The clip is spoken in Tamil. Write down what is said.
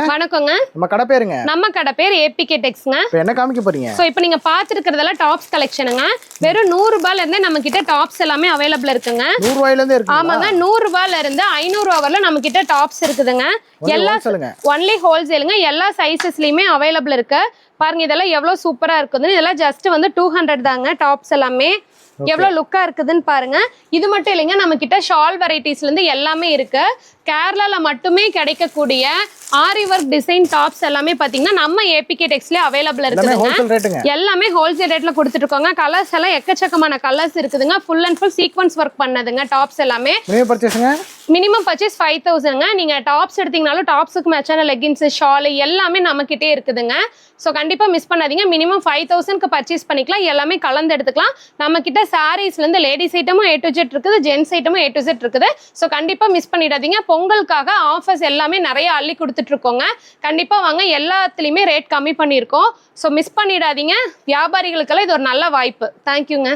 வணக்கங்க. நம்ம கடை பேருங்க? நம்ம கடை பேர் ஏபிகே டெக்ஸ்ங்க. இப்போ என்ன காமிக்க போறீங்க? சோ இப்போ நீங்க பாத்துக்கிறதெல்லாம் டாப்ஸ் கலெக்ஷனுங்க. வெறும் 100 ரூபாயில இருந்து நம்ம கிட்ட டாப்ஸ் எல்லாமே அவேலபிள் இருக்குங்க. 100 ரூபாயில இருந்து இருக்கு. ஆமாங்க, 100 ரூபாயில இருந்து 500 ரூபாய் வரல நம்ம கிட்ட டாப்ஸ் இருக்குதுங்க. எல்லா ஒன்லி ஹோல்சேலுங்க. எல்லா சைஸஸ்லயுமே அவேலபிள் இருக்கு. பாருங்க இதெல்லாம் எவ்வளவு சூப்பரா இருக்குதுன்னு. இதெல்லாம் ஜஸ்ட் வந்து 200 தாங்க டாப்ஸ் எல்லாமே. எவ்வளவு லுக்கா இருக்குதுன்னு பாருங்க. இது மட்டும் இல்லைங்க, நம்ம கிட்ட ஷால் வெரைட்டிஸ்ல இருந்து எல்லாமே இருக்கு. கேரளால மட்டுமே கிடைக்கக்கூடிய ஆரி ஒர்க் டிசைன் டாப்ஸ் எல்லாமே பாத்தீங்கன்னா நம்ம ஏபிகே டெக்ஸ்ல அவைலபிள் இருக்குதுங்க. எல்லாமே ஹோல்சேல் ரேட்ல கொடுத்துட்டு இருக்கோங்க. கலர்ஸ் எல்லாம் எக்கச்சக்கமான கலர்ஸ் இருக்குதுங்க. Full and full sequence work பண்ணதுங்க டாப்ஸ் எல்லாமே. மினிமம் பர்ச்சேஸ் 5000ங்க. நீங்க டாப்ஸ் எடுத்தீங்கனாலும் டாப்ஸுக்கு மேட்சான லெகின்ஸ், ஷால் எல்லாமே நம்ம கிட்டே இருக்குதுங்க. ஸோ கண்டிப்பா மிஸ் பண்ணாதீங்க. மினிமம் 5000க்கு பர்ச்சேஸ் பண்ணிக்கலாம். எல்லாமே கலந்து எடுத்துக்கலாம். நம்ம கிட்ட சாரீஸ்ல இருந்து லேடிஸ் ஐட்டமும் A to Z இருக்குது, ஜென்ஸ் ஐட்டமும் A to Z இருக்குது. ஸோ கண்டிப்பா மிஸ் பண்ணிடாதீங்க. பொங்கலுக்காக ஆஃபர்ஸ் எல்லாமே நிறைய அள்ளி கொடுத்துட்டு இருக்கோங்க. கண்டிப்பா வாங்க, எல்லாத்துலயுமே ரேட் கம்மி பண்ணியிருக்கோம். ஸோ மிஸ் பண்ணிடாதீங்க. வியாபாரிகளுக்கெல்லாம் இது ஒரு நல்ல வாய்ப்பு. தேங்க்யூங்க.